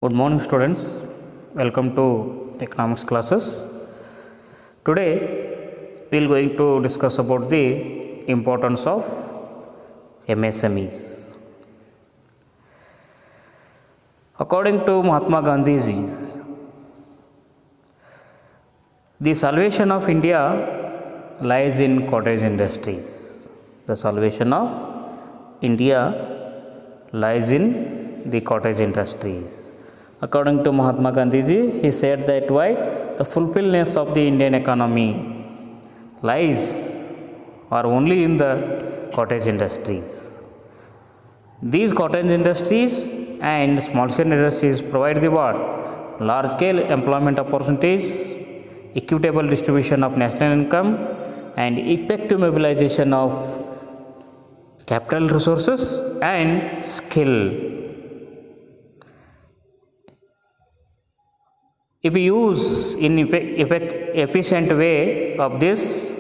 Good morning, students. Welcome to economics classes. Today, we are going to discuss about the importance of MSMEs. According to Mahatma Gandhi, the salvation of India lies in cottage industries. The salvation of India lies in the cottage industries. According to Mahatma Gandhi, he said that why the fulfillment of the Indian economy lies or only in the cottage industries. These cottage industries and small scale industries provide the what? Large scale employment opportunities, equitable distribution of national income, and effective mobilization of capital resources and skill. If we use in efficient way of this,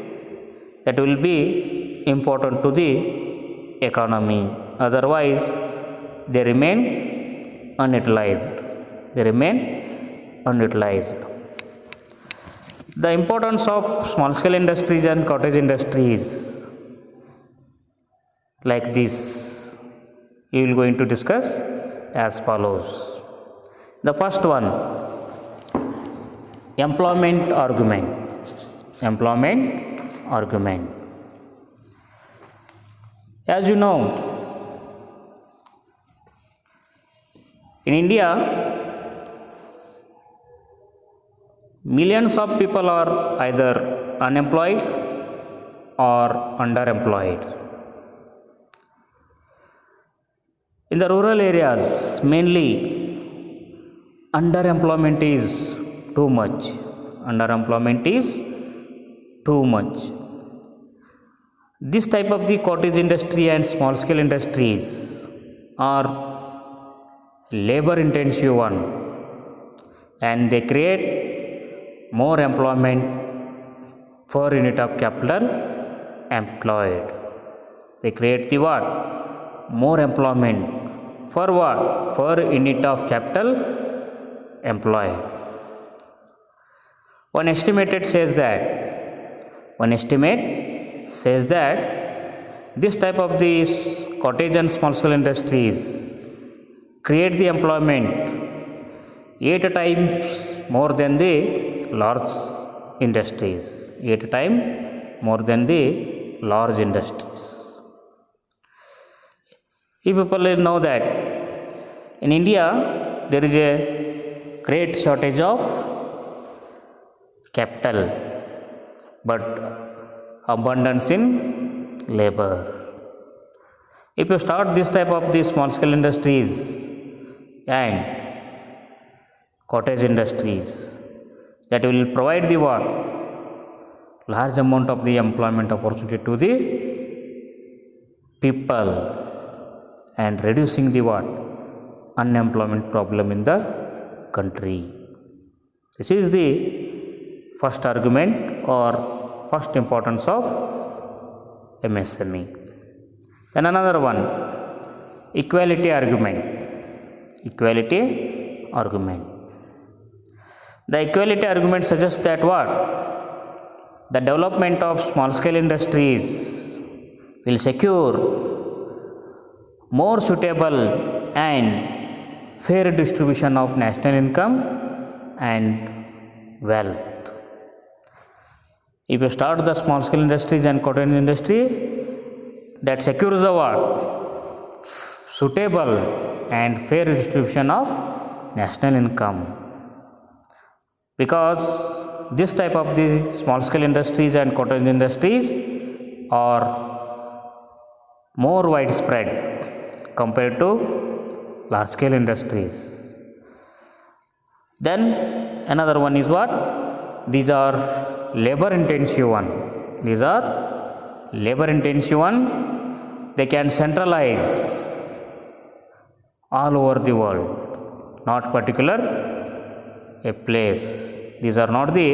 that will be important to the economy. Otherwise, they remain unutilized. The importance of small scale industries and cottage industries like this, we will going to discuss as follows. The first one, employment argument. As you know, in India, millions of people are either unemployed or underemployed. In the rural areas, mainly underemployment is too much. This type of the cottage industry and small scale industries are labor intensive one, and they create more employment per unit of capital employed. They create the what? More employment for what? Per unit of capital employed. One estimate says that this type of these cottage and small scale industries create the employment 8 times more than the large industries. You people know that in India there is a great shortage of capital but abundance in labor. If you start this type of these small scale industries and cottage industries, that will provide the what? Large amount of the employment opportunity to the people and reducing the what? Unemployment problem in the country. This is the first argument or first importance of MSME. Then another one, equality argument. The equality argument suggests that what? The development of small scale industries will secure more suitable and fair distribution of national income and wealth. If you start the small scale industries and cottage industry, that secures the what? Suitable and fair distribution of national income. Because this type of the small scale industries and cottage industries are more widespread compared to large scale industries. Then another one is what? These are labor intensive one. They can centralize all over the world, not particular a place. These are not the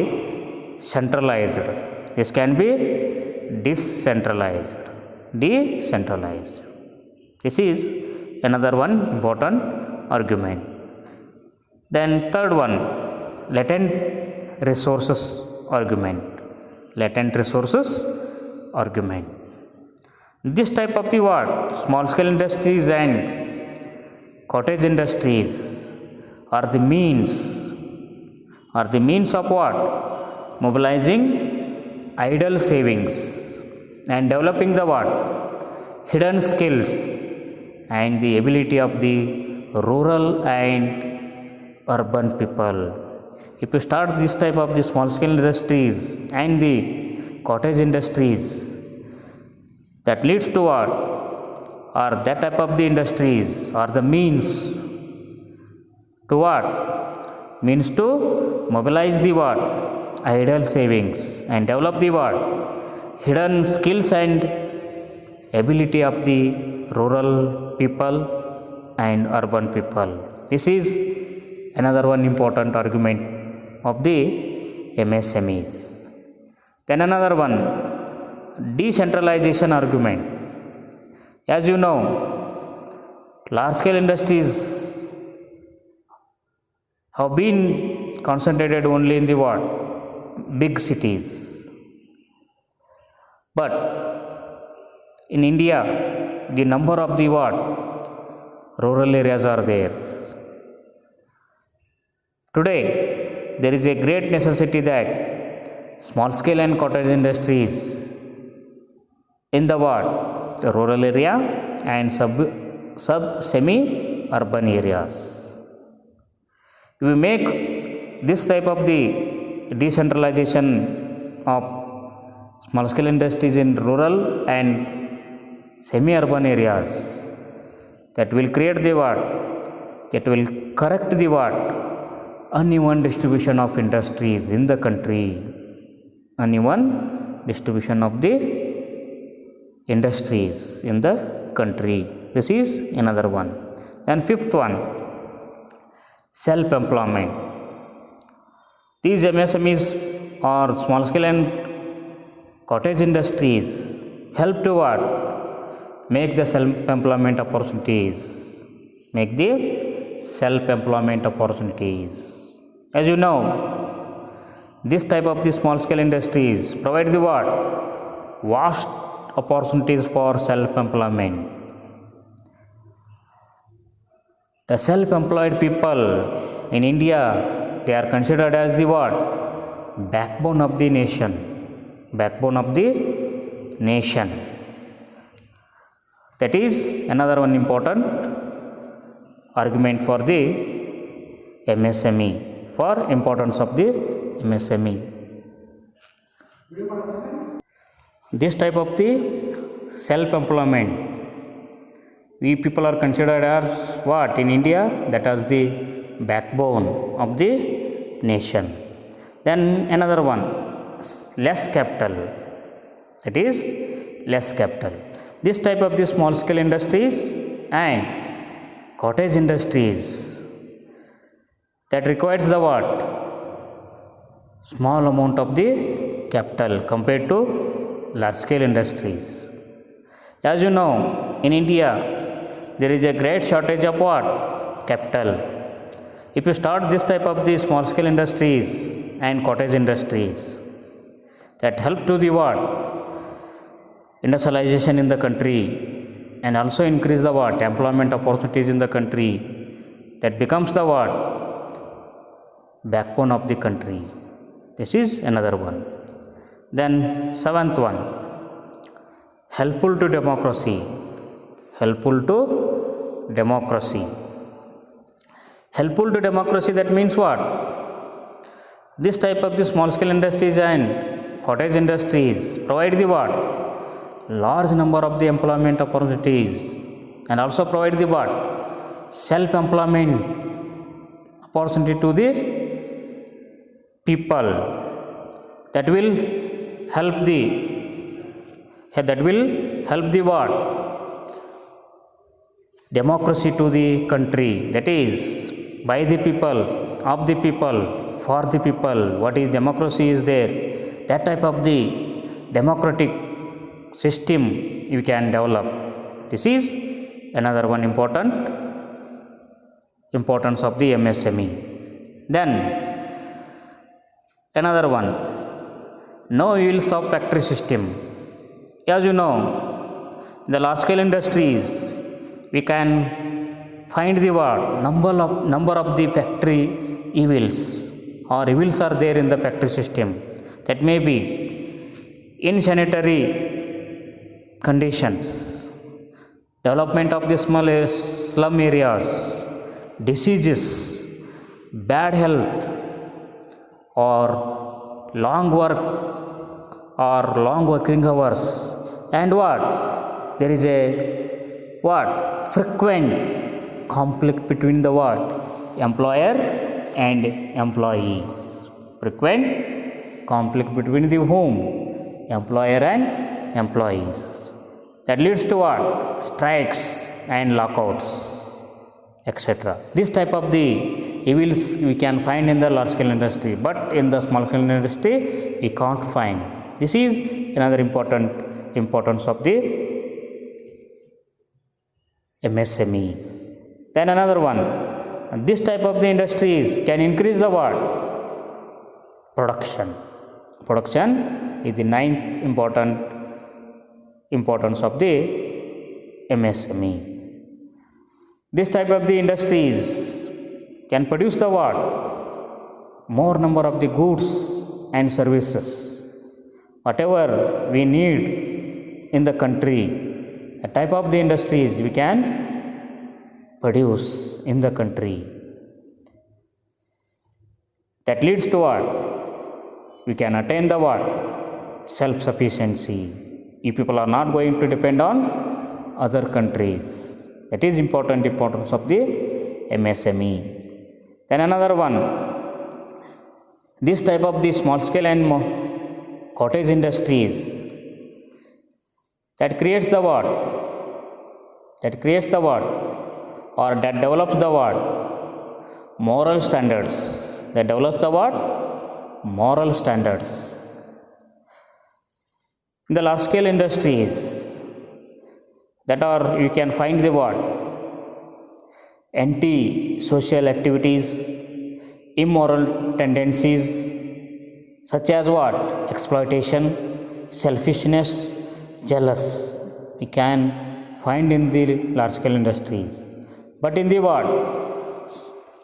centralized. This can be decentralized. This is another one important argument. Then third one, latent resources argument. Latent resources argument. This type of the what? Small scale industries and cottage industries are the means of what? Mobilizing idle savings and developing the what? Hidden skills and the ability of the rural and urban people. If you start this type of the small scale industries and the cottage industries, that leads to what? Or that type of the industries are the means to what? Means to mobilize the what? Idle savings and develop the what? Hidden skills and ability of the rural people and urban people. This is another one important argument of the MSMEs. Then another one, decentralization argument. As you know, large scale industries have been concentrated only in the what? Big cities. But in India, the number of the what? Rural areas are there. Today, there is a great necessity that small scale and cottage industries in the what? The rural area and semi urban areas. If we make this type of the decentralization of small scale industries in rural and semi urban areas, that will create the what? That will correct the what? Uneven distribution of industries in the country. Uneven distribution of the industries in the country. This is another one. And fifth one, self-employment. These MSMEs or small scale and cottage industries help to what? Make the self-employment opportunities. Make the self-employment opportunities. As you know, this type of the small scale industries provide the what? Vast opportunities for self-employment. The self-employed people in India, they are considered as the what? Backbone of the nation. Backbone of the nation. That is another one important argument for the MSME, for importance of the MSME. This type of the self-employment, we people are considered as what in India? That is the backbone of the nation. Then another one, less capital. It is less capital. This type of the small scale industries and cottage industries, that requires the what? Small amount of the capital compared to large scale industries. As you know, in India, there is a great shortage of what? Capital. If you start this type of the small scale industries and cottage industries, that help to the what? Industrialization in the country and also increase the what? Employment opportunities in the country. That becomes the what? Backbone of the country. This is another one. Then seventh one, helpful to democracy. Helpful to democracy. Helpful to democracy, that means what? This type of the small scale industries and cottage industries provide the what? Large number of the employment opportunities and also provide the what? Self-employment opportunity to the people. That will help the what? Democracy to the country. That is by the people, of the people, for the people. What is democracy is there? That type of the democratic system you can develop. This is another one importance of the MSME. Then another one, no wheels of factory system. As you know, in the large scale industries, we can find the what number of the factory evils or evils are there in the factory system. That may be insanitary conditions, development of the small slum areas, diseases, bad health, or long work or long working hours, and what there is a what frequent conflict between the what employer and employees, frequent conflict between the whom employer and employees, that leads to what strikes and lockouts, etc. This type of the evils we can find in the large scale industry, but in the small scale industry we can't find. This is another importance of the MSMEs. Then another one, this type of the industries can increase the what production. Production is the ninth importance of the MSME. This type of the industries can produce the what more number of the goods and services, whatever we need in the country. The type of the industries we can produce in the country, that leads to what we can attain the what self sufficiency. If people are not going to depend on other countries, that is importance of the MSME. Then another one, this type of the small scale and cottage industries, that creates the what or that develops the what moral standards, that develops the what moral standards. In the large scale industries, that are you can find the what anti social activities, immoral tendencies such as what exploitation, selfishness, jealous, we can find in the large scale industries. But in the what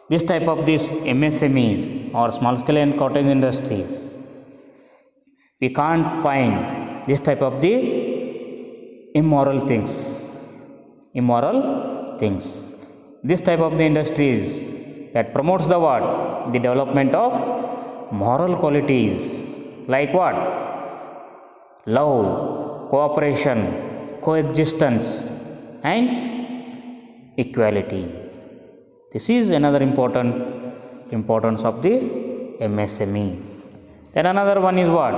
this type of these MSMEs or small scale and cottage industries, we can't find this type of the immoral things. This type of the industries that promotes the what the development of moral qualities like what love, cooperation, coexistence, and equality. This is another importance of the MSME. Then another one is what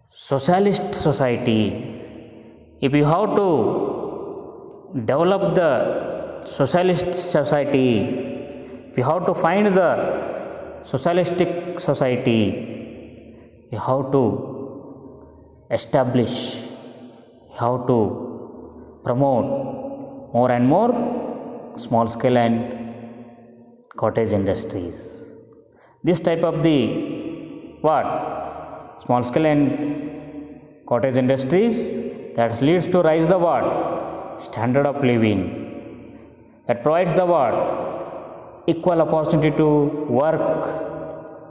socialist society. If you have to develop the socialist society, we have to find the socialistic society, we have to establish, we have to promote more and more small scale and cottage industries. This type of the what small scale and cottage industries, that leads to rise the what standard of living, that provides the what equal opportunity to work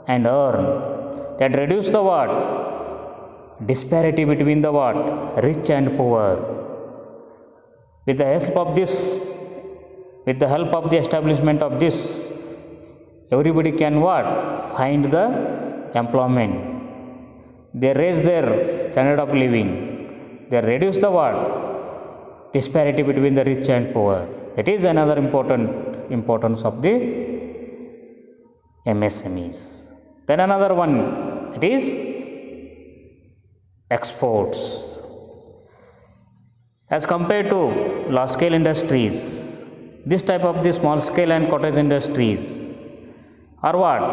and earn, that reduce the what disparity between the what rich and poor. With the help of the establishment of this, everybody can what find the employment, they raise their standard of living, they reduce the what disparity between the rich and poor. That is another importance of the MSMEs. Then another one, it is exports. As compared to large scale industries, this type of the small scale and cottage industries are what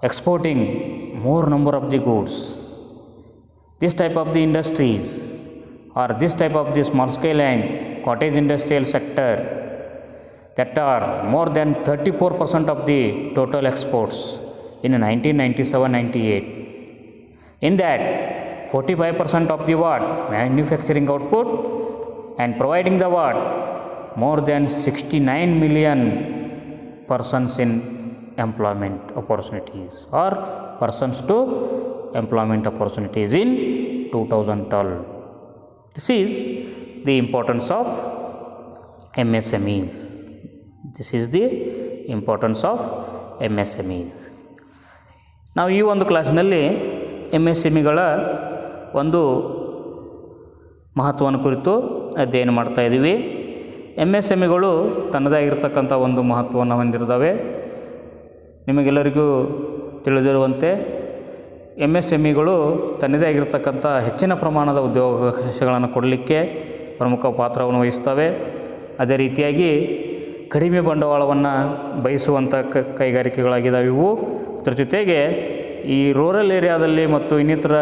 exporting more number of the goods. This type of the industries or this type of the small scale and cottage industrial sector, that are more than 34% of the total exports in 1997-98. In that, 45% of the what manufacturing output and providing the what more than 69 million persons in employment opportunities or persons to employment opportunities in 2012. This is the importance of MSMEs. This is the importance of MSMEs. ನಾವು ಈ ಒಂದು ಕ್ಲಾಸ್ನಲ್ಲಿ MSMEಗಳ ಒಂದು ಮಹತ್ವವನ್ನು ಕುರಿತು ಅಧ್ಯಯನ ಮಾಡ್ತಾಯಿದ್ದೀವಿ. MSMEಗಳು ತನ್ನದಾಗಿರ್ತಕ್ಕಂಥ ಒಂದು ಮಹತ್ವವನ್ನು ಹೊಂದಿರ್ತವೆ. ನಿಮಗೆಲ್ಲರಿಗೂ ತಿಳಿದಿರುವಂತೆ MSMEಗಳು ತನ್ನದೇ ಆಗಿರ್ತಕ್ಕಂಥ ಹೆಚ್ಚಿನ ಪ್ರಮಾಣದ ಉದ್ಯೋಗಾವಕಾಶಗಳನ್ನು ಕೊಡಲಿಕ್ಕೆ ಪ್ರಮುಖ ಪಾತ್ರವನ್ನು ವಹಿಸ್ತವೆ. ಅದೇ ರೀತಿಯಾಗಿ ಕಡಿಮೆ ಬಂಡವಾಳವನ್ನು ಬಯಸುವಂಥ ಕೈಗಾರಿಕೆಗಳಾಗಿದ್ದಾವೆ ಇವು. ಅದರ ಜೊತೆಗೆ ಈ ರೂರಲ್ ಏರಿಯಾದಲ್ಲಿ ಮತ್ತು ಇನ್ನಿತರ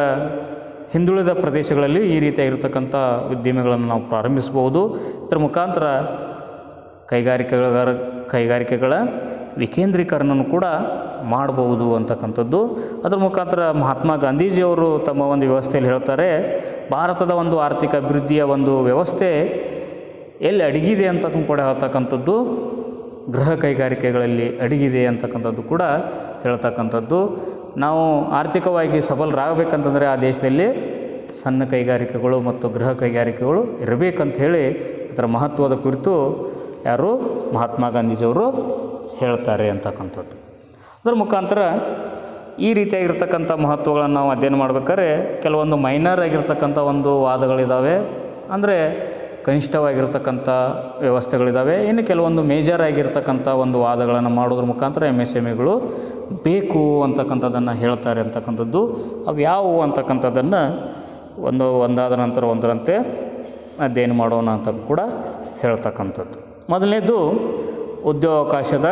ಹಿಂದುಳಿದ ಪ್ರದೇಶಗಳಲ್ಲಿ ಈ ರೀತಿಯಾಗಿರ್ತಕ್ಕಂಥ ಉದ್ಯಮಿಗಳನ್ನು ನಾವು ಪ್ರಾರಂಭಿಸಬಹುದು. ಇದರ ಮುಖಾಂತರ ಕೈಗಾರಿಕೆಗಳ ವಿಕೇಂದ್ರೀಕರಣವನ್ನು ಕೂಡ ಮಾಡಬಹುದು ಅಂತಕ್ಕಂಥದ್ದು. ಅದರ ಮುಖಾಂತರ ಮಹಾತ್ಮ ಗಾಂಧೀಜಿಯವರು ತಮ್ಮ ಒಂದು ವ್ಯವಸ್ಥೆಯಲ್ಲಿ ಹೇಳ್ತಾರೆ, ಭಾರತದ ಒಂದು ಆರ್ಥಿಕ ಅಭಿವೃದ್ಧಿಯ ಒಂದು ವ್ಯವಸ್ಥೆ ಎಲ್ಲಿ ಅಡಗಿದೆ ಅಂತ ಕೂಡ ಹೇಳ್ತಕ್ಕಂಥದ್ದು ಗೃಹ ಕೈಗಾರಿಕೆಗಳಲ್ಲಿ ಅಡಗಿದೆ ಅಂತಕ್ಕಂಥದ್ದು ಕೂಡ ಹೇಳ್ತಕ್ಕಂಥದ್ದು. ನಾವು ಆರ್ಥಿಕವಾಗಿ ಸಬಲರಾಗಬೇಕಂತಂದರೆ ಆ ದೇಶದಲ್ಲಿ ಸಣ್ಣ ಕೈಗಾರಿಕೆಗಳು ಮತ್ತು ಗೃಹ ಕೈಗಾರಿಕೆಗಳು ಇರಬೇಕಂತ ಹೇಳಿ ಅದರ ಮಹತ್ವದ ಕುರಿತು ಯಾರು ಮಹಾತ್ಮ ಗಾಂಧೀಜಿಯವರು ಹೇಳ್ತಾರೆ ಅಂತಕ್ಕಂಥದ್ದು. ಅದರ ಮುಖಾಂತರ ಈ ರೀತಿಯಾಗಿರ್ತಕ್ಕಂಥ ಮಹತ್ವಗಳನ್ನು ನಾವು ಅಧ್ಯಯನ ಮಾಡ್ಬೇಕಾದ್ರೆ ಕೆಲವೊಂದು ಮೈನರ್ ಆಗಿರ್ತಕ್ಕಂಥ ಒಂದು ವಾದಗಳಿದ್ದಾವೆ, ಅಂದರೆ ಕನಿಷ್ಠವಾಗಿರ್ತಕ್ಕಂಥ ವ್ಯವಸ್ಥೆಗಳಿದ್ದಾವೆ. ಇನ್ನು ಕೆಲವೊಂದು ಮೇಜರ್ ಆಗಿರ್ತಕ್ಕಂಥ ಒಂದು ವಾದಗಳನ್ನು ಮಾಡೋದ್ರ ಮುಖಾಂತರ MSMEಗಳು ಬೇಕು ಅಂತಕ್ಕಂಥದ್ದನ್ನು ಹೇಳ್ತಾರೆ ಅಂತಕ್ಕಂಥದ್ದು. ಅವು ಯಾವುವು ಅಂತಕ್ಕಂಥದ್ದನ್ನು ಒಂದಾದ ನಂತರ ಒಂದರಂತೆ ಅಧ್ಯಯನ ಮಾಡೋಣ ಅಂತ ಕೂಡ ಹೇಳ್ತಕ್ಕಂಥದ್ದು. ಮೊದಲನೇದು ಉದ್ಯೋಗಾವಕಾಶದ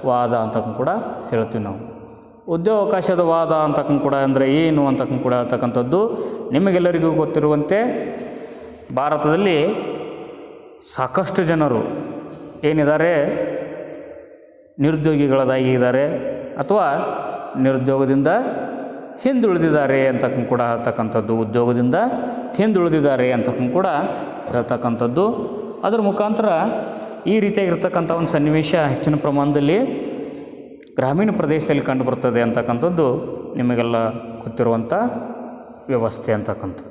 ವಾದ ಅಂತಕ್ಕಂಥ ಕೂಡ ಹೇಳ್ತೀವಿ ನಾವು. ಉದ್ಯೋಗಾವಕಾಶದ ವಾದ ಅಂತಕ್ಕಂಥ ಕೂಡ ಅಂದರೆ ಏನು ಅಂತಕ್ಕಂಥ ಕೂಡ ಹೇಳ್ತಕ್ಕಂಥದ್ದು. ನಿಮಗೆಲ್ಲರಿಗೂ ಗೊತ್ತಿರುವಂತೆ ಭಾರತದಲ್ಲಿ ಸಾಕಷ್ಟು ಜನರು ಏನಿದ್ದಾರೆ ನಿರುದ್ಯೋಗಿಗಳಾಗಿದ್ದಾರೆ ಅಥವಾ ನಿರುದ್ಯೋಗದಿಂದ ಹಿಂದುಳಿದಿದ್ದಾರೆ ಅಂತಕ್ಕಂಥ ಕೂಡ ಹೇಳ್ತಕ್ಕಂಥದ್ದು. ಉದ್ಯೋಗದಿಂದ ಹಿಂದುಳಿದಿದ್ದಾರೆ ಅಂತಕ್ಕಂಥ ಕೂಡ ಹೇಳ್ತಕ್ಕಂಥದ್ದು. ಅದರ ಮುಖಾಂತರ ಈ ರೀತಿಯಾಗಿರ್ತಕ್ಕಂಥ ಒಂದು ಸನ್ನಿವೇಶ ಹೆಚ್ಚಿನ ಪ್ರಮಾಣದಲ್ಲಿ ಗ್ರಾಮೀಣ ಪ್ರದೇಶದಲ್ಲಿ ಕಂಡುಬರ್ತದೆ ಅಂತಕ್ಕಂಥದ್ದು ನಿಮಗೆಲ್ಲ ಗೊತ್ತಿರುವಂಥ ವ್ಯವಸ್ಥೆ ಅಂತಕ್ಕಂಥದ್ದು.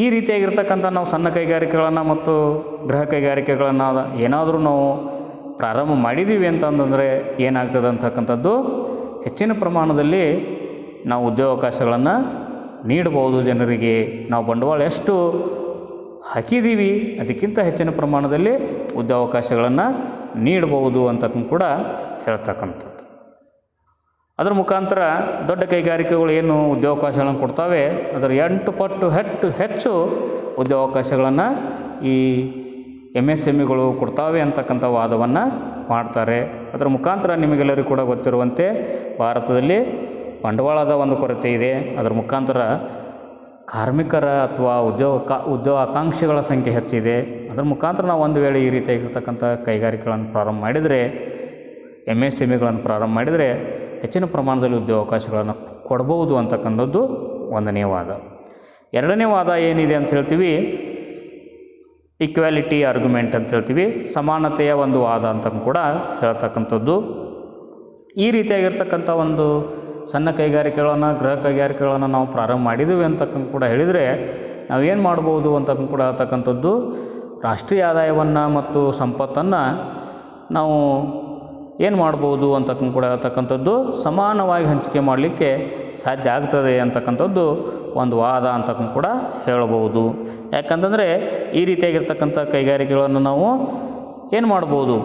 ಈ ರೀತಿಯಾಗಿರ್ತಕ್ಕಂಥ ನಾವು ಸಣ್ಣ ಕೈಗಾರಿಕೆಗಳನ್ನು ಮತ್ತು ಗೃಹ ಕೈಗಾರಿಕೆಗಳನ್ನು ಏನಾದರೂ ನಾವು ಪ್ರಾರಂಭ ಮಾಡಿದ್ದೀವಿ ಅಂತಂದರೆ ಏನಾಗ್ತದೆ ಅಂತಕ್ಕಂಥದ್ದು ಹೆಚ್ಚಿನ ಪ್ರಮಾಣದಲ್ಲಿ ನಾವು ಉದ್ಯೋಗಾವಕಾಶಗಳನ್ನು ನೀಡಬಹುದು ಜನರಿಗೆ. ನಾವು ಬಂಡವಾಳ ಎಷ್ಟು ಹಾಕಿದ್ದೀವಿ ಅದಕ್ಕಿಂತ ಹೆಚ್ಚಿನ ಪ್ರಮಾಣದಲ್ಲಿ ಉದ್ಯೋಗಾವಕಾಶಗಳನ್ನು ನೀಡಬಹುದು ಅಂತಕ್ಕಂಥ ಕೂಡ ಹೇಳ್ತಕ್ಕಂಥದ್ದು. ಅದರ ಮುಖಾಂತರ ದೊಡ್ಡ ಕೈಗಾರಿಕೆಗಳು ಏನು ಉದ್ಯೋಗಾವಕಾಶಗಳನ್ನು ಕೊಡ್ತವೆ ಅದರ 8 ಪಟ್ಟು ಹೆಚ್ಚು ಉದ್ಯೋಗಾವಕಾಶಗಳನ್ನು ಈ MSMEಗಳು ಕೊಡ್ತಾವೆ ಅಂತಕ್ಕಂಥ ವಾದವನ್ನು ಮಾಡ್ತಾರೆ. ಅದರ ಮುಖಾಂತರ ನಿಮಗೆಲ್ಲರಿಗೂ ಕೂಡ ಗೊತ್ತಿರುವಂತೆ ಭಾರತದಲ್ಲಿ ಬಂಡವಾಳದ ಒಂದು ಕೊರತೆ ಇದೆ. ಅದರ ಮುಖಾಂತರ ಕಾರ್ಮಿಕರ ಅಥವಾ ಉದ್ಯೋಗಾಕಾಂಕ್ಷಿಗಳ ಸಂಖ್ಯೆ ಹೆಚ್ಚಿದೆ. ಅದರ ಮುಖಾಂತರ ನಾವು ಒಂದು ವೇಳೆ ಈ ರೀತಿಯಾಗಿರ್ತಕ್ಕಂಥ ಕೈಗಾರಿಕೆಗಳನ್ನು ಪ್ರಾರಂಭ ಮಾಡಿದರೆ MSMEಗಳನ್ನು ಪ್ರಾರಂಭ ಮಾಡಿದರೆ ಹೆಚ್ಚಿನ ಪ್ರಮಾಣದಲ್ಲಿ ಉದ್ಯೋಗಾವಕಾಶಗಳನ್ನು ಕೊಡ್ಬೋದು ಅಂತಕ್ಕಂಥದ್ದು ಒಂದನೇ ವಾದ. ಎರಡನೇ ವಾದ ಏನಿದೆ ಅಂತ ಹೇಳ್ತೀವಿ, ಈಕ್ವಾಲಿಟಿ ಆರ್ಗ್ಯುಮೆಂಟ್ ಅಂತ ಹೇಳ್ತೀವಿ, ಸಮಾನತೆಯ ಒಂದು ವಾದ ಅಂತ ಕೂಡ ಹೇಳ್ತಕ್ಕಂಥದ್ದು. ಈ ರೀತಿಯಾಗಿರ್ತಕ್ಕಂಥ ಒಂದು ಸಣ್ಣ ಕೈಗಾರಿಕೆಗಳನ್ನು ಗೃಹ ಕೈಗಾರಿಕೆಗಳನ್ನು ನಾವು ಪ್ರಾರಂಭ ಮಾಡಿದ್ದೀವಿ ಅಂತಕ್ಕಂಥ ಕೂಡ ಹೇಳಿದರೆ ನಾವೇನು ಮಾಡ್ಬೋದು ಅಂತಕ್ಕಂಥ ಕೂಡ ಹೇಳ್ತಕ್ಕಂಥದ್ದು ರಾಷ್ಟ್ರೀಯ ಆದಾಯವನ್ನು ಮತ್ತು ಸಂಪತ್ತನ್ನು ನಾವು ಏನು ಮಾಡ್ಬೋದು ಅಂತಕ್ಕಂಥ ಕೂಡ ಹೇಳ್ತಕ್ಕಂಥದ್ದು ಸಮಾನವಾಗಿ ಹಂಚಿಕೆ ಮಾಡಲಿಕ್ಕೆ ಸಾಧ್ಯ ಆಗ್ತದೆ ಅಂತಕ್ಕಂಥದ್ದು ಒಂದು ವಾದ ಅಂತಕ್ಕಂಥ ಕೂಡ ಹೇಳಬಹುದು. ಯಾಕಂತಂದರೆ ಈ ರೀತಿಯಾಗಿರ್ತಕ್ಕಂಥ ಕೈಗಾರಿಕೆಗಳನ್ನು ನಾವು ಏನು ಮಾಡ್ಬೋದು,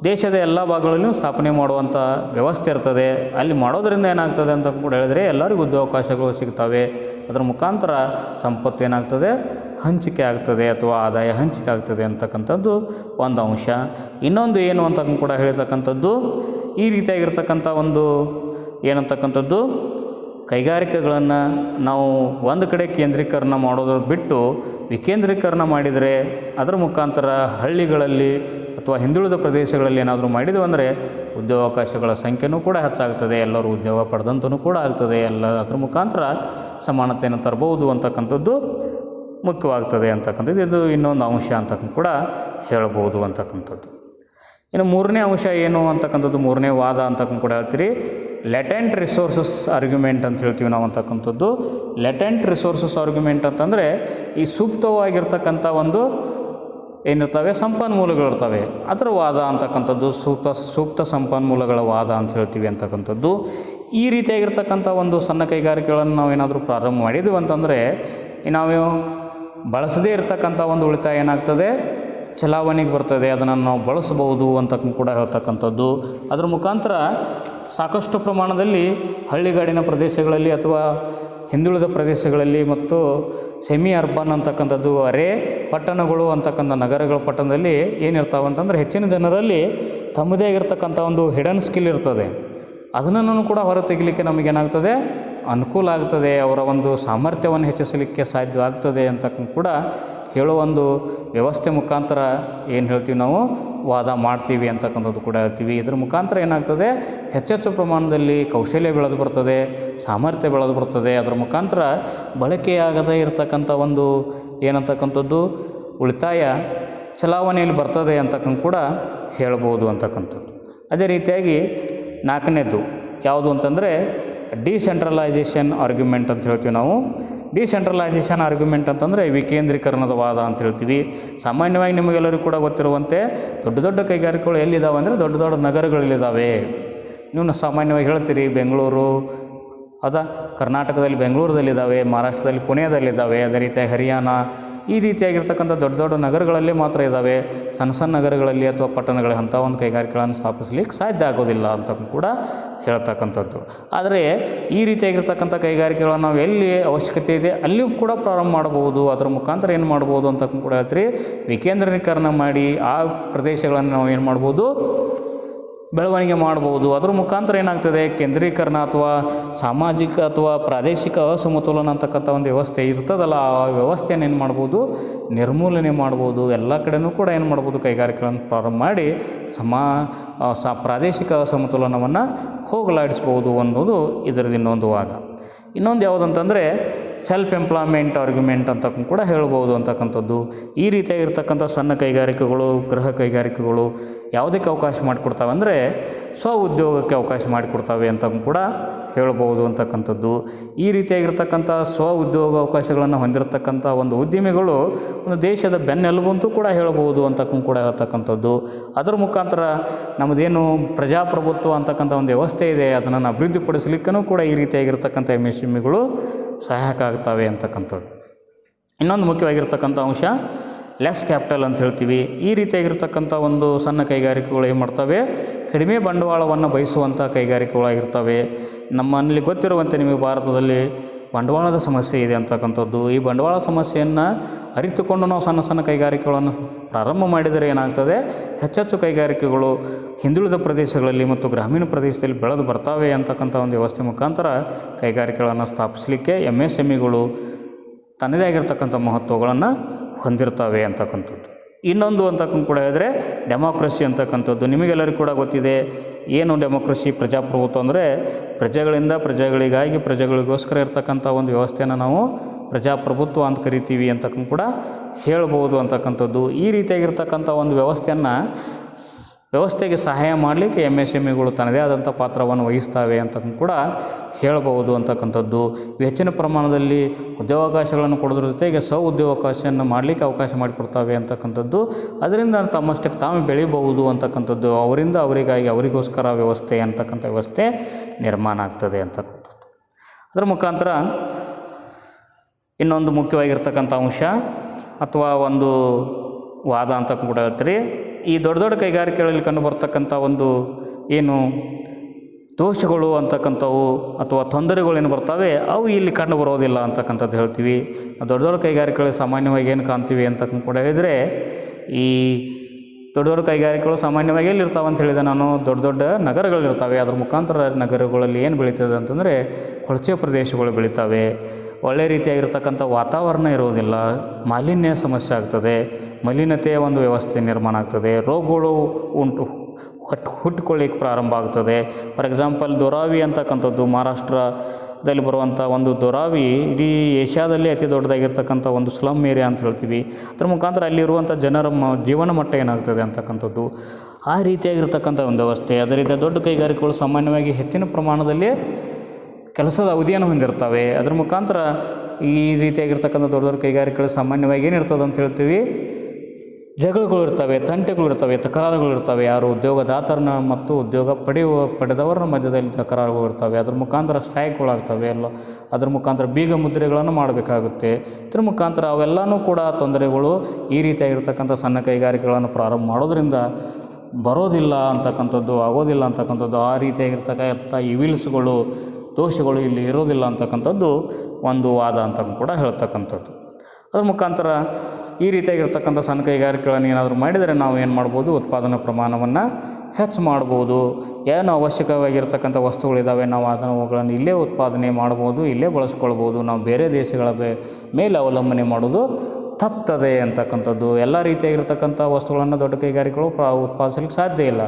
ದೇಶದ ಎಲ್ಲ ಭಾಗಗಳಲ್ಲೂ ಸ್ಥಾಪನೆ ಮಾಡುವಂಥ ವ್ಯವಸ್ಥೆ ಇರ್ತದೆ. ಅಲ್ಲಿ ಮಾಡೋದರಿಂದ ಏನಾಗ್ತದೆ ಅಂತ ಕೂಡ ಹೇಳಿದರೆ ಎಲ್ಲರಿಗೂ ಉದ್ಯೋಗಾವಕಾಶಗಳು ಸಿಗ್ತವೆ. ಅದರ ಮುಖಾಂತರ ಸಂಪತ್ತು ಏನಾಗ್ತದೆ, ಹಂಚಿಕೆ ಆಗ್ತದೆ ಅಥವಾ ಆದಾಯ ಹಂಚಿಕೆ ಆಗ್ತದೆ ಅಂತಕ್ಕಂಥದ್ದು ಒಂದು ಅಂಶ. ಇನ್ನೊಂದು ಏನು ಅಂತ ಕೂಡ ಹೇಳ್ತಕ್ಕಂಥದ್ದು ಈ ರೀತಿಯಾಗಿರ್ತಕ್ಕಂಥ ಒಂದು ಏನಂತಕ್ಕಂಥದ್ದು ಕೈಗಾರಿಕೆಗಳನ್ನು ನಾವು ಒಂದು ಕಡೆ ಕೇಂದ್ರೀಕರಣ ಮಾಡೋದು ಬಿಟ್ಟು ವಿಕೇಂದ್ರೀಕರಣ ಮಾಡಿದರೆ ಅದರ ಮುಖಾಂತರ ಹಳ್ಳಿಗಳಲ್ಲಿ ಅಥವಾ ಹಿಂದುಳಿದ ಪ್ರದೇಶಗಳಲ್ಲಿ ಏನಾದರೂ ಮಾಡಿದೆವು ಅಂದರೆ ಉದ್ಯೋಗಾವಕಾಶಗಳ ಸಂಖ್ಯೆಯೂ ಕೂಡ ಹೆಚ್ಚಾಗ್ತದೆ, ಎಲ್ಲರೂ ಉದ್ಯೋಗ ಪಡೆದಂತೂ ಕೂಡ ಆಗ್ತದೆ, ಎಲ್ಲ ಅದರ ಮುಖಾಂತರ ಸಮಾನತೆಯನ್ನು ತರಬಹುದು ಅಂತಕ್ಕಂಥದ್ದು ಮುಖ್ಯವಾಗ್ತದೆ ಅಂತಕ್ಕಂಥದ್ದು ಇದು ಇನ್ನೊಂದು ಅಂಶ ಅಂತಕ್ಕಂಥ ಕೂಡ ಹೇಳ್ಬೋದು ಅಂತಕ್ಕಂಥದ್ದು. ಇನ್ನು ಮೂರನೇ ಅಂಶ ಏನು ಅಂತಕ್ಕಂಥದ್ದು, ಮೂರನೇ ವಾದ ಅಂತಕ್ಕಂಥ ಕೂಡ ಹೇಳ್ತೀರಿ, ಲೆಟೆಂಟ್ ರಿಸೋರ್ಸಸ್ ಆರ್ಗ್ಯುಮೆಂಟ್ ಅಂತ ಹೇಳ್ತೀವಿ ನಾವು ಅಂತಕ್ಕಂಥದ್ದು. ಲೆಟೆಂಟ್ ರಿಸೋರ್ಸಸ್ ಆರ್ಗ್ಯುಮೆಂಟ್ ಅಂತಂದರೆ ಈ ಸೂಕ್ತವಾಗಿರ್ತಕ್ಕಂಥ ಒಂದು ಏನಿರ್ತವೆ ಸಂಪನ್ಮೂಲಗಳಿರ್ತವೆ ಅದರ ವಾದ ಅಂತಕ್ಕಂಥದ್ದು, ಸೂಕ್ತ ಸಂಪನ್ಮೂಲಗಳ ವಾದ ಅಂತ ಹೇಳ್ತೀವಿ ಅಂತಕ್ಕಂಥದ್ದು. ಈ ರೀತಿಯಾಗಿರ್ತಕ್ಕಂಥ ಒಂದು ಸಣ್ಣ ಕೈಗಾರಿಕೆಗಳನ್ನು ನಾವು ಏನಾದರೂ ಪ್ರಾರಂಭ ಮಾಡಿದ್ದೀವಿ ಅಂತಂದರೆ ನಾವು ಬಳಸದೇ ಇರತಕ್ಕಂಥ ಒಂದು ಉಳಿತಾಯ ಏನಾಗ್ತದೆ, ಚಲಾವಣೆಗೆ ಬರ್ತದೆ, ಅದನ್ನು ನಾವು ಬಳಸಬಹುದು ಅಂತಕ್ಕಂಥ ಕೂಡ ಹೇಳ್ತಕ್ಕಂಥದ್ದು. ಅದರ ಮುಖಾಂತರ ಸಾಕಷ್ಟು ಪ್ರಮಾಣದಲ್ಲಿ ಹಳ್ಳಿಗಾಡಿನ ಪ್ರದೇಶಗಳಲ್ಲಿ ಅಥವಾ ಹಿಂದುಳಿದ ಪ್ರದೇಶಗಳಲ್ಲಿ ಮತ್ತು ಸೆಮಿ ಅರ್ಬನ್ ಅಂತಕ್ಕಂಥದ್ದು ಅರೆ ಪಟ್ಟಣಗಳು ಅಂತಕ್ಕಂಥ ನಗರಗಳ ಪಟ್ಟಣದಲ್ಲಿ ಏನಿರ್ತಾವೆ ಅಂತಂದರೆ ಹೆಚ್ಚಿನ ಜನರಲ್ಲಿ ತಮ್ಮದೇ ಆಗಿರ್ತಕ್ಕಂಥ ಒಂದು ಹಿಡನ್ ಸ್ಕಿಲ್ ಇರ್ತದೆ, ಅದನ್ನು ಕೂಡ ಹೊರ ತೆಗಿಲಿಕ್ಕೆ ನಮಗೇನಾಗ್ತದೆ ಅನುಕೂಲ ಆಗ್ತದೆ, ಅವರ ಒಂದು ಸಾಮರ್ಥ್ಯವನ್ನು ಹೆಚ್ಚಿಸಲಿಕ್ಕೆ ಸಾಧ್ಯವಾಗ್ತದೆ ಅಂತಕ್ಕಂಥ ಕೂಡ ಹೇಳೋ ಒಂದು ವ್ಯವಸ್ಥೆ ಮುಖಾಂತರ ಏನು ಹೇಳ್ತೀವಿ ನಾವು ವಾದ ಮಾಡ್ತೀವಿ ಅಂತಕ್ಕಂಥದ್ದು ಕೂಡ ಹೇಳ್ತೀವಿ. ಇದ್ರ ಮುಖಾಂತರ ಏನಾಗ್ತದೆ ಹೆಚ್ಚೆಚ್ಚು ಪ್ರಮಾಣದಲ್ಲಿ ಕೌಶಲ್ಯ ಬೆಳೆದು ಬರ್ತದೆ, ಸಾಮರ್ಥ್ಯ ಬೆಳೆದು ಬರ್ತದೆ, ಅದರ ಮುಖಾಂತರ ಬಳಕೆಯಾಗದೇ ಇರತಕ್ಕಂಥ ಒಂದು ಏನಂತಕ್ಕಂಥದ್ದು ಉಳಿತಾಯ ಚಲಾವಣೆಯಲ್ಲಿ ಬರ್ತದೆ ಅಂತಕ್ಕಂಥ ಕೂಡ ಹೇಳ್ಬೋದು ಅಂತಕ್ಕಂಥದ್ದು. ಅದೇ ರೀತಿಯಾಗಿ ನಾಲ್ಕನೇದು ಯಾವುದು ಅಂತಂದರೆ ಡಿಸೆಂಟ್ರಲೈಸೇಷನ್ ಆರ್ಗ್ಯುಮೆಂಟ್ ಅಂತ ಹೇಳ್ತೀವಿ ನಾವು. ಡಿಸೆಂಟ್ರಲೈಸೇಷನ್ ಆರ್ಗ್ಯುಮೆಂಟ್ ಅಂತಂದರೆ ವಿಕೇಂದ್ರೀಕರಣದ ವಾದ ಅಂತ ಹೇಳ್ತೀವಿ. ಸಾಮಾನ್ಯವಾಗಿ ನಿಮಗೆಲ್ಲರಿಗೂ ಕೂಡ ಗೊತ್ತಿರುವಂತೆ ದೊಡ್ಡ ದೊಡ್ಡ ಕೈಗಾರಿಕೆಗಳು ಎಲ್ಲಿದ್ದಾವೆ ಅಂದರೆ ದೊಡ್ಡ ದೊಡ್ಡ ನಗರಗಳಲ್ಲಿದ್ದಾವೆ. ನೀವು ಸಾಮಾನ್ಯವಾಗಿ ಹೇಳ್ತೀರಿ ಬೆಂಗಳೂರು, ಹೌದಾ, ಕರ್ನಾಟಕದಲ್ಲಿ ಬೆಂಗಳೂರದಲ್ಲಿದ್ದಾವೆ, ಮಹಾರಾಷ್ಟ್ರದಲ್ಲಿ ಪುಣೆದಲ್ಲಿದ್ದಾವೆ, ಅದೇ ರೀತಿಯಾಗಿ ಹರಿಯಾಣ, ಈ ರೀತಿಯಾಗಿರ್ತಕ್ಕಂಥ ದೊಡ್ಡ ದೊಡ್ಡ ನಗರಗಳಲ್ಲಿ ಮಾತ್ರ ಇದ್ದಾವೆ. ಸಣ್ಣ ಸಣ್ಣ ನಗರಗಳಲ್ಲಿ ಅಥವಾ ಪಟ್ಟಣಗಳಲ್ಲಿ ಅಂಥ ಒಂದು ಕೈಗಾರಿಕೆಗಳನ್ನು ಸ್ಥಾಪಿಸಲಿಕ್ಕೆ ಸಾಧ್ಯ ಆಗೋದಿಲ್ಲ ಅಂತ ಕೂಡ ಹೇಳ್ತಕ್ಕಂಥದ್ದು. ಆದರೆ ಈ ರೀತಿಯಾಗಿರ್ತಕ್ಕಂಥ ಕೈಗಾರಿಕೆಗಳನ್ನು ನಾವು ಎಲ್ಲಿ ಅವಶ್ಯಕತೆ ಇದೆ ಅಲ್ಲಿಯೂ ಕೂಡ ಪ್ರಾರಂಭ ಮಾಡ್ಬೋದು. ಅದರ ಮುಖಾಂತರ ಏನು ಮಾಡ್ಬೋದು ಅಂತ ಕೂಡ ಹೇಳ್ತೀರಿ, ವಿಕೇಂದ್ರೀಕರಣ ಮಾಡಿ ಆ ಪ್ರದೇಶಗಳನ್ನು ನಾವು ಏನು ಮಾಡ್ಬೋದು ಬೆಳವಣಿಗೆ ಮಾಡ್ಬೋದು. ಅದ್ರ ಮುಖಾಂತರ ಏನಾಗ್ತದೆ ಕೇಂದ್ರೀಕರಣ ಅಥವಾ ಸಾಮಾಜಿಕ ಅಥವಾ ಪ್ರಾದೇಶಿಕ ಅಸಮತೋಲನ ಅಂತಕ್ಕಂಥ ಒಂದು ವ್ಯವಸ್ಥೆ ಇರ್ತದಲ್ಲ, ಆ ವ್ಯವಸ್ಥೆಯನ್ನು ಏನು ಮಾಡ್ಬೋದು ನಿರ್ಮೂಲನೆ ಮಾಡ್ಬೋದು. ಎಲ್ಲ ಕಡೆಯೂ ಕೂಡ ಏನು ಮಾಡ್ಬೋದು ಕೈಗಾರಿಕೆಗಳನ್ನು ಪ್ರಾರಂಭ ಮಾಡಿ ಪ್ರಾದೇಶಿಕ ಅಸಮತೋಲನವನ್ನು ಹೋಗಲಾಡಿಸ್ಬೋದು ಅನ್ನೋದು ಇದರದ್ದು ಇನ್ನೊಂದು ವಾದ. ಇನ್ನೊಂದು ಯಾವುದಂತಂದರೆ ಸೆಲ್ಫ್ ಎಂಪ್ಲಾಯ್ಮೆಂಟ್ ಆರ್ಗ್ಯುಮೆಂಟ್ ಅಂತ ಕೂಡ ಹೇಳ್ಬೋದು ಅಂತಕ್ಕಂಥದ್ದು. ಈ ರೀತಿಯಾಗಿರ್ತಕ್ಕಂಥ ಸಣ್ಣ ಕೈಗಾರಿಕೆಗಳು, ಗೃಹ ಕೈಗಾರಿಕೆಗಳು ಯಾವುದಕ್ಕೆ ಅವಕಾಶ ಮಾಡಿಕೊಡ್ತಾವೆ ಅಂದರೆ ಸ್ವ ಉದ್ಯೋಗಕ್ಕೆ ಅವಕಾಶ ಮಾಡಿಕೊಡ್ತಾವೆ ಅಂತ ಕೂಡ ಹೇಳ್ಬೋದು ಅಂತಕ್ಕಂಥದ್ದು. ಈ ರೀತಿಯಾಗಿರ್ತಕ್ಕಂಥ ಸ್ವ ಉದ್ಯೋಗ ಅವಕಾಶಗಳನ್ನು ಹೊಂದಿರತಕ್ಕಂಥ ಒಂದು ಉದ್ಯಮಿಗಳು ಒಂದು ದೇಶದ ಬೆನ್ನೆಲುಬು ಅಂತೂ ಕೂಡ ಹೇಳ್ಬೋದು ಅಂತ ಕೂಡ ಹೇಳ್ತಕ್ಕಂಥದ್ದು. ಅದರ ಮುಖಾಂತರ ನಮ್ಮದೇನು ಪ್ರಜಾಪ್ರಭುತ್ವ ಅಂತಕ್ಕಂಥ ಒಂದು ವ್ಯವಸ್ಥೆ ಇದೆ ಅದನ್ನು ಅಭಿವೃದ್ಧಿಪಡಿಸಲಿಕ್ಕೂ ಕೂಡ ಈ ರೀತಿಯಾಗಿರ್ತಕ್ಕಂಥ MSMEಗಳು ಸಹಾಯಕ ಆಗ್ತವೆ ಅಂತಕ್ಕಂಥದ್ದು. ಇನ್ನೊಂದು ಮುಖ್ಯವಾಗಿರ್ತಕ್ಕಂಥ ಅಂಶ ಲೆಸ್ ಕ್ಯಾಪಿಟಲ್ ಅಂತ ಹೇಳ್ತೀವಿ. ಈ ರೀತಿಯಾಗಿರ್ತಕ್ಕಂಥ ಒಂದು ಸಣ್ಣ ಕೈಗಾರಿಕೆಗಳು ಏನು ಮಾಡ್ತವೆ, ಕಡಿಮೆ ಬಂಡವಾಳವನ್ನು ಬಯಸುವಂಥ ಕೈಗಾರಿಕೆಗಳಾಗಿರ್ತವೆ. ನಮ್ಮಲ್ಲಿ ಗೊತ್ತಿರುವಂತೆ ನಿಮಗೆ ಭಾರತದಲ್ಲಿ ಬಂಡವಾಳದ ಸಮಸ್ಯೆ ಇದೆ ಅಂತಕ್ಕಂಥದ್ದು. ಈ ಬಂಡವಾಳ ಸಮಸ್ಯೆಯನ್ನು ಅರಿತುಕೊಂಡು ನಾವು ಸಣ್ಣ ಸಣ್ಣ ಕೈಗಾರಿಕೆಗಳನ್ನು ಪ್ರಾರಂಭ ಮಾಡಿದರೆ ಏನಾಗ್ತದೆ, ಹೆಚ್ಚೆಚ್ಚು ಕೈಗಾರಿಕೆಗಳು ಹಿಂದುಳಿದ ಪ್ರದೇಶಗಳಲ್ಲಿ ಮತ್ತು ಗ್ರಾಮೀಣ ಪ್ರದೇಶದಲ್ಲಿ ಬೆಳೆದು ಬರ್ತಾವೆ ಅಂತಕ್ಕಂಥ ಒಂದು ವ್ಯವಸ್ಥೆ ಮುಖಾಂತರ ಕೈಗಾರಿಕೆಗಳನ್ನು ಸ್ಥಾಪಿಸಲಿಕ್ಕೆ MSMEಗಳು ತನ್ನದೇ ಆಗಿರ್ತಕ್ಕಂಥ ಮಹತ್ವಗಳನ್ನು ಹೊಂದಿರ್ತವೆ ಅಂತಕ್ಕಂಥದ್ದು. ಇನ್ನೊಂದು ಅಂತಕ್ಕಂಥ ಕೂಡ ಹೇಳಿದ್ರೆ ಡೆಮೋಕ್ರಸಿ ಅಂತಕ್ಕಂಥದ್ದು. ನಿಮಗೆಲ್ಲರಿಗೂ ಕೂಡ ಗೊತ್ತಿದೆ ಏನು ಡೆಮೋಕ್ರಸಿ, ಪ್ರಜಾಪ್ರಭುತ್ವ ಅಂದರೆ ಪ್ರಜೆಗಳಿಂದ ಪ್ರಜೆಗಳಿಗಾಗಿ ಪ್ರಜೆಗಳಿಗೋಸ್ಕರ ಇರ್ತಕ್ಕಂಥ ಒಂದು ವ್ಯವಸ್ಥೆಯನ್ನು ನಾವು ಪ್ರಜಾಪ್ರಭುತ್ವ ಅಂತ ಕರಿತೀವಿ ಅಂತಕ್ಕಂಥ ಕೂಡ ಹೇಳ್ಬೋದು ಅಂತಕ್ಕಂಥದ್ದು. ಈ ರೀತಿಯಾಗಿರ್ತಕ್ಕಂಥ ಒಂದು ವ್ಯವಸ್ಥೆಗೆ ಸಹಾಯ ಮಾಡಲಿಕ್ಕೆ MSMEಗಳು ತನ್ನದೇ ಆದಂಥ ಪಾತ್ರವನ್ನು ವಹಿಸ್ತವೆ ಅಂತ ಕೂಡ ಹೇಳ್ಬೋದು ಅಂತಕ್ಕಂಥದ್ದು. ಹೆಚ್ಚಿನ ಪ್ರಮಾಣದಲ್ಲಿ ಉದ್ಯೋಗಾವಕಾಶಗಳನ್ನು ಕೊಡೋದ್ರ ಜೊತೆಗೆ ಉದ್ಯೋಗಾವಕಾಶವನ್ನು ಮಾಡಲಿಕ್ಕೆ ಅವಕಾಶ ಮಾಡಿಕೊಡ್ತವೆ ಅಂತಕ್ಕಂಥದ್ದು. ಅದರಿಂದ ತಮ್ಮಷ್ಟಕ್ಕೆ ತಾವು ಬೆಳಿಬಹುದು ಅಂತಕ್ಕಂಥದ್ದು. ಅವರಿಂದ ಅವರಿಗಾಗಿ ಅವರಿಗೋಸ್ಕರ ವ್ಯವಸ್ಥೆ ಅಂತಕ್ಕಂಥ ವ್ಯವಸ್ಥೆ ನಿರ್ಮಾಣ ಆಗ್ತದೆ ಅಂತಕ್ಕಂಥದ್ದು. ಅದರ ಮುಖಾಂತರ ಇನ್ನೊಂದು ಮುಖ್ಯವಾಗಿರ್ತಕ್ಕಂಥ ಅಂಶ ಅಥವಾ ಒಂದು ವಾದ ಅಂತ ಕೂಡ ಹೇಳ್ತೀರಿ, ಈ ದೊಡ್ಡ ದೊಡ್ಡ ಕೈಗಾರಿಕೆಗಳಲ್ಲಿ ಕಂಡು ಬರ್ತಕ್ಕಂಥ ಒಂದು ಏನು ದೋಷಗಳು ಅಂತಕ್ಕಂಥವು ಅಥವಾ ತೊಂದರೆಗಳೇನು ಬರ್ತವೆ ಅವು ಇಲ್ಲಿ ಕಂಡು ಬರೋದಿಲ್ಲ ಅಂತಕ್ಕಂಥದ್ದು ಹೇಳ್ತೀವಿ. ದೊಡ್ಡ ದೊಡ್ಡ ಕೈಗಾರಿಕೆಗಳಲ್ಲಿ ಸಾಮಾನ್ಯವಾಗಿ ಏನು ಕಾಣ್ತೀವಿ ಅಂತಕ್ಕಂಥ ಕೂಡ ಹೇಳಿದರೆ ಈ ದೊಡ್ಡ ದೊಡ್ಡ ಕೈಗಾರಿಕೆಗಳು ಸಾಮಾನ್ಯವಾಗಿ ಎಲ್ಲಿರ್ತಾವೆ ಅಂತ ಹೇಳಿದೆ ನಾನು, ದೊಡ್ಡ ದೊಡ್ಡ ನಗರಗಳಿರ್ತವೆ. ಅದ್ರ ಮುಖಾಂತರ ನಗರಗಳಲ್ಲಿ ಏನು ಬೆಳೀತದೆ ಅಂತಂದರೆ ಕೊಳಚೆ ಪ್ರದೇಶಗಳು ಬೆಳೀತವೆ, ಒಳ್ಳೆ ರೀತಿಯಾಗಿರ್ತಕ್ಕಂಥ ವಾತಾವರಣ ಇರೋದಿಲ್ಲ, ಮಾಲಿನ್ಯ ಸಮಸ್ಯೆ ಆಗ್ತದೆ, ಮಲಿನತೆಯ ಒಂದು ವ್ಯವಸ್ಥೆ ನಿರ್ಮಾಣ ಆಗ್ತದೆ, ರೋಗಗಳು ಹುಟ್ಟಿಕೊಳ್ಳಿಕ್ಕೆ ಪ್ರಾರಂಭ ಆಗ್ತದೆ. ಫಾರ್ ಎಕ್ಸಾಂಪಲ್ ದೊರಾವಿ ಅಂತಕ್ಕಂಥದ್ದು ಮಹಾರಾಷ್ಟ್ರದಲ್ಲಿ ಬರುವಂಥ ಒಂದು ದೊರಾವಿ ಇಡೀ ಏಷ್ಯಾದಲ್ಲಿ ಅತಿ ದೊಡ್ಡದಾಗಿರ್ತಕ್ಕಂಥ ಒಂದು ಸ್ಲಮ್ ಏರಿಯಾ ಅಂತ ಹೇಳ್ತೀವಿ. ಅದ್ರ ಮುಖಾಂತರ ಅಲ್ಲಿರುವಂಥ ಜನರ ಜೀವನ ಮಟ್ಟ ಏನಾಗ್ತದೆ ಅಂತಕ್ಕಂಥದ್ದು ಆ ರೀತಿಯಾಗಿರ್ತಕ್ಕಂಥ ಒಂದು ವ್ಯವಸ್ಥೆ. ಅದೇ ರೀತಿ ದೊಡ್ಡ ಕೈಗಾರಿಕೆಗಳು ಸಾಮಾನ್ಯವಾಗಿ ಹೆಚ್ಚಿನ ಪ್ರಮಾಣದಲ್ಲಿ ಕೆಲಸದ ಅವಧಿಯನ್ನು ಹೊಂದಿರ್ತವೆ. ಅದ್ರ ಮುಖಾಂತರ ಈ ರೀತಿಯಾಗಿರ್ತಕ್ಕಂಥ ದೊಡ್ಡ ದೊಡ್ಡ ಕೈಗಾರಿಕೆಗಳು ಸಾಮಾನ್ಯವಾಗಿ ಏನಿರ್ತದೆ ಅಂತ ಹೇಳ್ತೀವಿ, ಜಗಳಗಳು ಇರ್ತವೆ, ತಂಟೆಗಳು ಇರ್ತವೆ, ತಕರಾರುಗಳು ಇರ್ತವೆ. ಯಾರು ಉದ್ಯೋಗದಾತರನ್ನ ಮತ್ತು ಉದ್ಯೋಗ ಪಡೆದವರ ಮಧ್ಯದಲ್ಲಿ ತಕರಾರುಗಳು ಇರ್ತವೆ. ಅದ್ರ ಮುಖಾಂತರ ಸ್ಟ್ರೈಕ್ಗಳಾಗ್ತವೆ. ಅದ್ರ ಮುಖಾಂತರ ಬೀಗ ಮುದ್ರೆಗಳನ್ನು ಮಾಡಬೇಕಾಗುತ್ತೆ. ಇದ್ರ ಮುಖಾಂತರ ಅವೆಲ್ಲನೂ ಕೂಡ ತೊಂದರೆಗಳು ಈ ರೀತಿಯಾಗಿರ್ತಕ್ಕಂಥ ಸಣ್ಣ ಕೈಗಾರಿಕೆಗಳನ್ನು ಪ್ರಾರಂಭ ಮಾಡೋದ್ರಿಂದ ಬರೋದಿಲ್ಲ ಅಂತಕ್ಕಂಥದ್ದು, ಆಗೋದಿಲ್ಲ ಅಂತಕ್ಕಂಥದ್ದು, ಆ ರೀತಿಯಾಗಿರ್ತಕ್ಕಂಥ ಇವಿಲ್ಸ್ಗಳು, ದೋಷಗಳು ಇಲ್ಲಿ ಇರೋದಿಲ್ಲ ಅಂತಕ್ಕಂಥದ್ದು ಒಂದು ವಾದ ಅಂತ ಕೂಡ ಹೇಳ್ತಕ್ಕಂಥದ್ದು. ಅದ್ರ ಮುಖಾಂತರ ಈ ರೀತಿಯಾಗಿರ್ತಕ್ಕಂಥ ಸಣ್ಣ ಕೈಗಾರಿಕೆಗಳನ್ನು ಏನಾದರೂ ಮಾಡಿದರೆ ನಾವು ಏನು ಮಾಡ್ಬೋದು, ಉತ್ಪಾದನಾ ಪ್ರಮಾಣವನ್ನು ಹೆಚ್ಚು ಮಾಡ್ಬೋದು. ಏನು ಅವಶ್ಯಕವಾಗಿರ್ತಕ್ಕಂಥ ವಸ್ತುಗಳಿದ್ದಾವೆ ನಾವು ಅವುಗಳನ್ನು ಇಲ್ಲೇ ಉತ್ಪಾದನೆ ಮಾಡ್ಬೋದು, ಇಲ್ಲೇ ಬಳಸ್ಕೊಳ್ಬೋದು. ನಾವು ಬೇರೆ ದೇಶಗಳ ಮೇಲೆ ಅವಲಂಬನೆ ಮಾಡೋದು ತಪ್ತದೆ ಅಂತಕ್ಕಂಥದ್ದು. ಎಲ್ಲ ರೀತಿಯಾಗಿರ್ತಕ್ಕಂಥ ವಸ್ತುಗಳನ್ನು ದೊಡ್ಡ ಕೈಗಾರಿಕೆಗಳು ಉತ್ಪಾದಿಸಲಿಕ್ಕೆ ಸಾಧ್ಯ ಇಲ್ಲ.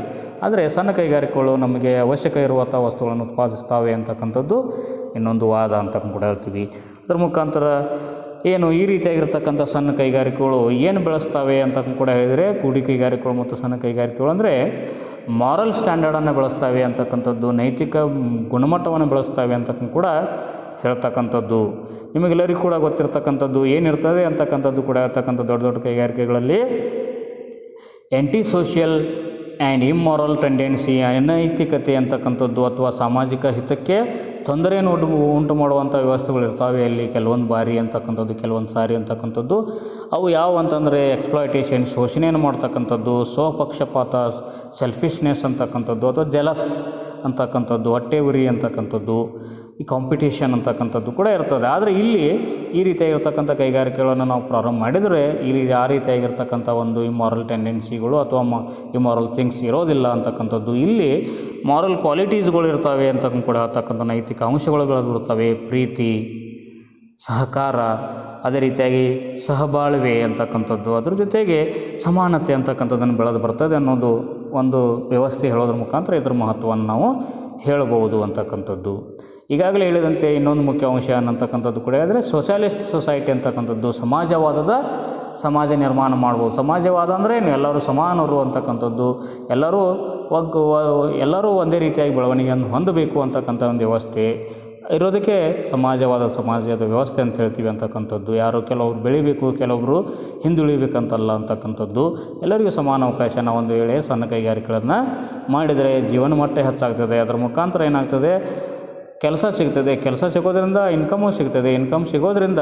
ಆದರೆ ಸಣ್ಣ ಕೈಗಾರಿಕೆಗಳು ನಮಗೆ ಅವಶ್ಯಕ ಇರುವಂಥ ವಸ್ತುಗಳನ್ನು ಉತ್ಪಾದಿಸ್ತಾವೆ ಅಂತಕ್ಕಂಥದ್ದು ಇನ್ನೊಂದು ವಾದ ಅಂತ ಕೂಡ ಹೇಳ್ತೀವಿ. ಅದ್ರ ಮುಖಾಂತರ ಏನು ಈ ರೀತಿಯಾಗಿರ್ತಕ್ಕಂಥ ಸಣ್ಣ ಕೈಗಾರಿಕೆಗಳು ಏನು ಬೆಳೆಸ್ತವೆ ಅಂತ ಕೂಡ ಹೇಳಿದರೆ, ಕೂಡಿ ಕೈಗಾರಿಕೆಗಳು ಮತ್ತು ಸಣ್ಣ ಕೈಗಾರಿಕೆಗಳು ಅಂದರೆ ಮಾರಲ್ ಸ್ಟ್ಯಾಂಡರ್ಡನ್ನು ಬೆಳೆಸ್ತವೆ ಅಂತಕ್ಕಂಥದ್ದು, ನೈತಿಕ ಗುಣಮಟ್ಟವನ್ನು ಬೆಳೆಸ್ತವೆ ಅಂತಕ್ಕೂ ಕೂಡ ಹೇಳ್ತಕ್ಕಂಥದ್ದು. ನಿಮಗೆಲ್ಲರಿಗೂ ಕೂಡ ಗೊತ್ತಿರ್ತಕ್ಕಂಥದ್ದು ಏನಿರ್ತದೆ ಅಂತಕ್ಕಂಥದ್ದು ಕೂಡ ಹೇಳ್ತಕ್ಕಂಥ ದೊಡ್ಡ ದೊಡ್ಡ ಕೈಗಾರಿಕೆಗಳಲ್ಲಿ anti social and immoral tendency, ಅನೈತಿಕತೆ ಅಂತಕ್ಕಂಥದ್ದು ಅಥವಾ ಸಾಮಾಜಿಕ ಹಿತಕ್ಕೆ ತೊಂದರೆಯನ್ನು ಉಂಟು ಮಾಡುವಂಥ ವ್ಯವಸ್ಥೆಗಳು ಇರ್ತವೆ. ಅಲ್ಲಿ ಕೆಲವೊಂದು ಬಾರಿ ಅಂತಕ್ಕಂಥದ್ದು, ಕೆಲವೊಂದು ಸಾರಿ ಅಂತಕ್ಕಂಥದ್ದು ಅವು ಯಾವ ಅಂತಂದರೆ ಎಕ್ಸ್ಪ್ಲಾಯ್ಟೇಷನ್, ಶೋಷಣೆಯನ್ನು ಮಾಡ್ತಕ್ಕಂಥದ್ದು, ಸ್ವಪಕ್ಷಪಾತ, ಸೆಲ್ಫಿಶ್ನೆಸ್ ಅಂತಕ್ಕಂಥದ್ದು, ಅಥವಾ ಜೆಲಸ್ ಅಂತಕ್ಕಂಥದ್ದು, ಹೊಟ್ಟೆ ಉರಿ ಅಂತಕ್ಕಂಥದ್ದು, ಈ ಕಾಂಪಿಟೇಷನ್ ಅಂತಕ್ಕಂಥದ್ದು ಕೂಡ ಇರ್ತದೆ. ಆದರೆ ಇಲ್ಲಿ ಈ ರೀತಿಯಾಗಿರ್ತಕ್ಕಂಥ ಕೈಗಾರಿಕೆಗಳನ್ನು ನಾವು ಪ್ರಾರಂಭ ಮಾಡಿದರೆ ಇಲ್ಲಿ ಆ ರೀತಿಯಾಗಿರ್ತಕ್ಕಂಥ ಒಂದು ಇಮ್ಮಾರಲ್ ಟೆಂಡೆನ್ಸಿಗಳು ಅಥವಾ ಇಮ್ಮಾರಲ್ ಥಿಂಗ್ಸ್ ಇರೋದಿಲ್ಲ ಅಂತಕ್ಕಂಥದ್ದು. ಇಲ್ಲಿ ಮಾರಲ್ ಕ್ವಾಲಿಟೀಸ್ಗಳು ಇರ್ತವೆ ಅಂತ ಕೂಡ ಹೇಳ್ತಕ್ಕಂಥ ನೈತಿಕ ಅಂಶಗಳು ಬೆಳೆದಿರ್ತವೆ. ಪ್ರೀತಿ, ಸಹಕಾರ, ಅದೇ ರೀತಿಯಾಗಿ ಸಹಬಾಳ್ವೆ ಅಂತಕ್ಕಂಥದ್ದು, ಅದ್ರ ಜೊತೆಗೆ ಸಮಾನತೆ ಅಂತಕ್ಕಂಥದ್ದನ್ನು ಬೆಳೆದು ಬರ್ತದೆ ಅನ್ನೋದು ಒಂದು ವ್ಯವಸ್ಥೆ ಹೇಳೋದ್ರ ಮುಖಾಂತರ ಇದ್ರ ಮಹತ್ವವನ್ನು ನಾವು ಹೇಳಬಹುದು ಅಂತಕ್ಕಂಥದ್ದು. ಈಗಾಗಲೇ ಹೇಳಿದಂತೆ ಇನ್ನೊಂದು ಮುಖ್ಯ ಅಂಶ ಅನ್ನತಕ್ಕಂಥದ್ದು ಕೂಡ ಹೇಳಿದರೆ ಸೋಷಾಲಿಸ್ಟ್ ಸೊಸೈಟಿ ಅಂತಕ್ಕಂಥದ್ದು, ಸಮಾಜವಾದದ ಸಮಾಜ ನಿರ್ಮಾಣ ಮಾಡ್ಬೋದು. ಸಮಾಜವಾದ ಅಂದರೆ ಏನು, ಎಲ್ಲರೂ ಸಮಾನರು ಅಂತಕ್ಕಂಥದ್ದು, ಎಲ್ಲರೂ ಒಂದೇ ರೀತಿಯಾಗಿ ಬೆಳವಣಿಗೆಯನ್ನು ಹೊಂದಬೇಕು ಅಂತಕ್ಕಂಥ ಒಂದು ವ್ಯವಸ್ಥೆ ಇರೋದಕ್ಕೆ ಸಮಾಜದ ವ್ಯವಸ್ಥೆ ಅಂತ ಹೇಳ್ತೀವಿ ಅಂತಕ್ಕಂಥದ್ದು. ಯಾರು ಕೆಲವರು ಬೆಳಿಬೇಕು, ಕೆಲವೊಬ್ಬರು ಹಿಂದುಳಿಬೇಕಂತಲ್ಲ ಅಂತಕ್ಕಂಥದ್ದು. ಎಲ್ಲರಿಗೂ ಸಮಾನ ಅವಕಾಶ. ನಾವು ಒಂದು ವೇಳೆ ಸಣ್ಣ ಕೈಗಾರಿಕೆಗಳನ್ನು ಮಾಡಿದರೆ ಜೀವನ ಮಟ್ಟ ಹೆಚ್ಚಾಗ್ತದೆ. ಅದರ ಮುಖಾಂತರ ಏನಾಗ್ತದೆ, ಕೆಲಸ ಸಿಗ್ತದೆ. ಕೆಲಸ ಸಿಗೋದ್ರಿಂದ ಇನ್ಕಮು ಸಿಗ್ತದೆ. ಇನ್ಕಮ್ ಸಿಗೋದ್ರಿಂದ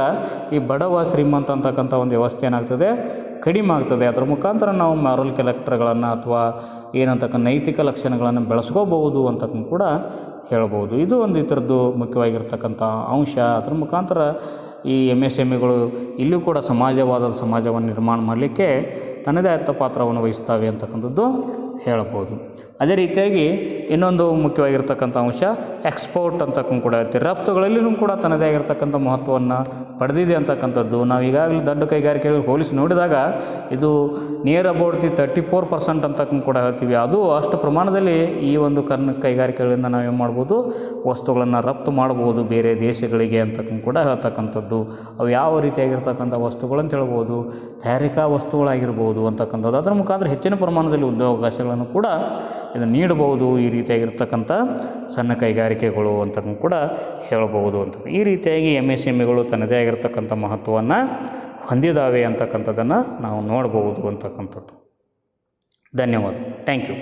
ಈ ಬಡವ ಶ್ರೀಮಂತ ಅಂತಕ್ಕಂಥ ಒಂದು ವ್ಯವಸ್ಥೆ ಏನಾಗ್ತದೆ, ಕಡಿಮೆ ಆಗ್ತದೆ. ಅದರ ಮುಖಾಂತರ ನಾವು ಮಾರಲ್ ಕ್ಯಾರೆಕ್ಟರ್ಗಳನ್ನು ಅಥವಾ ಏನಂತಕ್ಕಂಥ ನೈತಿಕ ಲಕ್ಷಣಗಳನ್ನು ಬೆಳೆಸ್ಕೋಬಹುದು ಅಂತಕ್ಕೂ ಕೂಡ ಹೇಳ್ಬೋದು. ಇದು ಒಂದು ಈ ಥರದ್ದು ಮುಖ್ಯವಾಗಿರ್ತಕ್ಕಂಥ ಅಂಶ. ಅದರ ಮುಖಾಂತರ ಈ MSMEಗಳು ಇಲ್ಲೂ ಕೂಡ ಸಮಾಜವಾದದ ಸಮಾಜವನ್ನು ನಿರ್ಮಾಣ ಮಾಡಲಿಕ್ಕೆ ತನ್ನದೇ ಆದ ಪಾತ್ರವನ್ನು ವಹಿಸ್ತವೆ ಅಂತಕ್ಕಂಥದ್ದು ಹೇಳ್ಬೋದು. ಅದೇ ರೀತಿಯಾಗಿ ಇನ್ನೊಂದು ಮುಖ್ಯವಾಗಿರ್ತಕ್ಕಂಥ ಅಂಶ ಎಕ್ಸ್ಪೋರ್ಟ್ ಅಂತಕ್ಕೂ ಕೂಡ ಹೇಳ್ತೀವಿ. ರಫ್ತುಗಳಲ್ಲಿಯೂ ಕೂಡ ತನ್ನದೇ ಆಗಿರ್ತಕ್ಕಂಥ ಮಹತ್ವವನ್ನು ಪಡೆದಿದೆ ಅಂತಕ್ಕಂಥದ್ದು. ನಾವು ಈಗಾಗಲೇ ದೊಡ್ಡ ಕೈಗಾರಿಕೆಗಳಿಗೆ ಹೋಲಿಸಿ ನೋಡಿದಾಗ ಇದು ನಿಯರ್ ಅಬೌಟ್ 34% ಅಂತಕ್ಕೂ ಕೂಡ ಹೇಳ್ತೀವಿ. ಅದು ಅಷ್ಟು ಪ್ರಮಾಣದಲ್ಲಿ ಈ ಒಂದು ಕೈಗಾರಿಕೆಗಳಿಂದ ನಾವೇನು ಮಾಡ್ಬೋದು, ವಸ್ತುಗಳನ್ನು ರಫ್ತು ಮಾಡ್ಬೋದು ಬೇರೆ ದೇಶಗಳಿಗೆ ಅಂತಕ್ಕೂ ಕೂಡ ಹೇಳ್ತಕ್ಕಂಥದ್ದು. ಅವು ಯಾವ ರೀತಿಯಾಗಿರ್ತಕ್ಕಂಥ ವಸ್ತುಗಳು ಅಂತ ಹೇಳ್ಬೋದು, ತಯಾರಿಕಾ ವಸ್ತುಗಳಾಗಿರ್ಬೋದು ಅಂತಕ್ಕಂಥದ್ದು. ಅದರ ಮುಖಾಂತರ ಹೆಚ್ಚಿನ ಪ್ರಮಾಣದಲ್ಲಿ ಉದ್ಯೋಗಾವಕಾಶಗಳನ್ನು ಕೂಡ ಇದನ್ನು ನೀಡಬಹುದು ಈ ರೀತಿಯಾಗಿರ್ತಕ್ಕಂಥ ಸಣ್ಣ ಕೈಗಾರಿಕೆಗಳು ಅಂತಕ್ಕೂ ಕೂಡ ಹೇಳಬಹುದು ಅಂತ. ಈ ರೀತಿಯಾಗಿ MSMEಗಳು ತನ್ನದೇ ಆಗಿರ್ತಕ್ಕಂಥ ಮಹತ್ವವನ್ನು ಹೊಂದಿದ್ದಾವೆ ಅಂತಕ್ಕಂಥದ್ದನ್ನು ನಾವು ನೋಡಬಹುದು ಅಂತಕ್ಕಂಥದ್ದು. ಧನ್ಯವಾದ. Thank you.